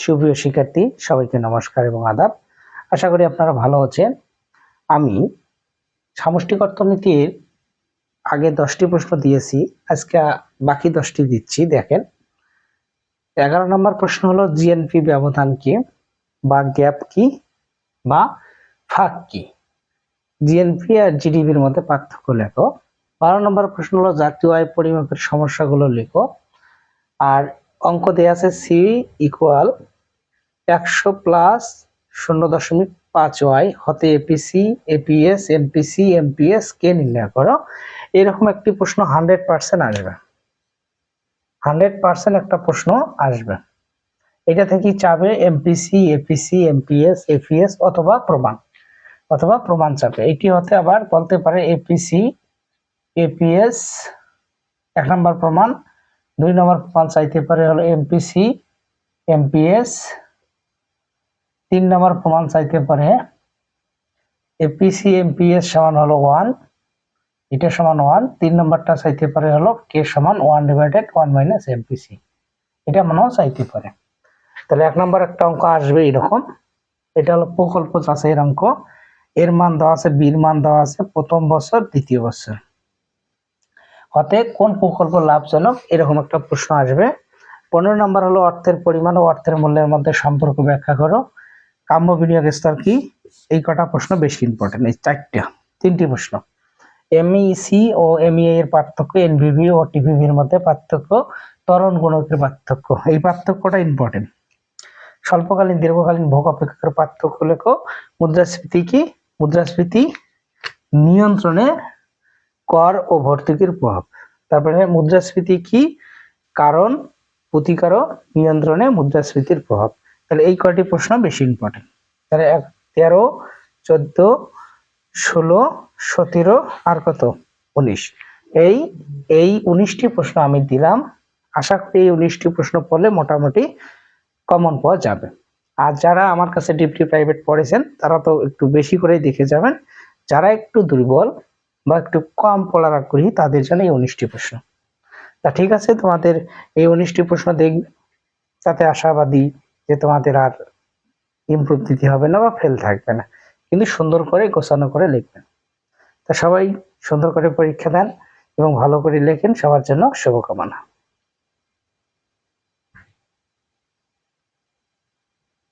সুপ্রিয় শিক্ষার্থী, সবাইকে নমস্কার এবং আদাব। আশা করি আপনারা ভালো আছেন। আমি সামষ্টিক অর্থনীতির আগে 10টি প্রশ্ন দিয়েছি, আজকে বাকি 10টি দিচ্ছি। দেখেন, 11 নম্বর প্রশ্ন হলো জিএনপি ব্যবধান কি বা গ্যাপ কি বা ফাঁক কি? জিএনপি আর জিডিপির মধ্যে পার্থক্য লেখো। 12 নম্বর প্রশ্ন হলো জাতীয় আয় পরিমাপের সমস্যাগুলো লেখো। আর অঙ্ক দেয়া আছে সি ইকুয়াল 100 প্লাস 0.5y হতে এপিসি, এপিএস, এমপিসি, এমপিএস কে নির্ণয় করো। এরকম একটি প্রশ্ন 100% আসবে। 100% একটা প্রশ্ন আসবে। এটা থেকেই চাবে এমপিসি, এপিসি, এমপিএস, এপিএস অথবা প্রমাণ চাবে। এটি হতে আবার বলতে পারে এপিসি, এপিএস 1 নম্বর প্রমাণ, 2 নম্বর প্রমাণ চাইতে পারে হলো এমপিসি, এমপিএস, 3 নম্বর প্রমাণ চাইতে পারে এপিসি, এমপিএস সমান হলো 1, এটা সমান 1। 3 নম্বরটা চাইতে পারে হলো কে সমান 1/1 - এমপিসি, এটা মনেও চাইতে পারে। তাহলে 1 নম্বর একটা অঙ্ক আসবে এরকম। এটা হলো প্রকল্প যাচাইয়ের অঙ্ক। এর মান দেওয়া আছে, বির মান দেওয়া আছে প্রথম বছর, দ্বিতীয় বছর হতে কোন প্রকল্প লাভজনক, এরকম একটা প্রশ্ন আসবে। 15 নম্বর হলো অর্থের পরিমাণ ও অর্থের মূল্যের মধ্যে সম্পর্ক ব্যাখ্যা করো। কাম্য বিনিয়োগ স্তর কি? এই কটা প্রশ্ন বেশি ইম্পর্টেন্ট, এই 3টি প্রশ্ন। এমইসি ও এমইএ এর পার্থক্য, এনভিভি ও টিভিভির মধ্যে পার্থক্য, ত্বরণ গুণকের পার্থক্য, এই পার্থক্যটা ইম্পর্টেন্ট। স্বল্পকালীন দীর্ঘকালীন ভোগ অপেক্ষার পার্থক্য লেখো। মুদ্রাস্ফীতি কি? মুদ্রাস্ফীতি নিয়ন্ত্রণে কর ও ভর্তুকির প্রভাব। তারপরে মুদ্রাস্ফীতি কি? কারণ, প্রতিকার ও নিয়ন্ত্রণে মুদ্রাস্ফীতির প্রভাব। তাহলে এই কয়টি প্রশ্ন বেশি ইম্পর্টেন্ট। তাহলে 13, 14, 16, 17 আর কত 19, এই 19টি প্রশ্ন আমি দিলাম। আশা করি এই 19টি প্রশ্ন পড়লে মোটামুটি কমন পাওয়া যাবে। আর যারা আমার কাছে ডিপটি প্রাইভেট পড়েছেন তারা তো একটু বেশি করেই দেখে যাবেন। যারা একটু দুর্বল বা একটু কম পড়ার আগ্রহী তাদের জন্য এই 19টি প্রশ্ন। তা ঠিক আছে, তোমাদের এই 19টি প্রশ্ন দেখবে, তাতে আশাবাদী যে তোমাদের আর ইমপ্রুভ দিতে হবে না বা ফেল থাকবে না, কিন্তু সুন্দর করে গোছানো করে লিখবেন। তা সবাই সুন্দর করে পরীক্ষা দেন এবং ভালো করে লেখেন। সবার জন্য শুভকামনা।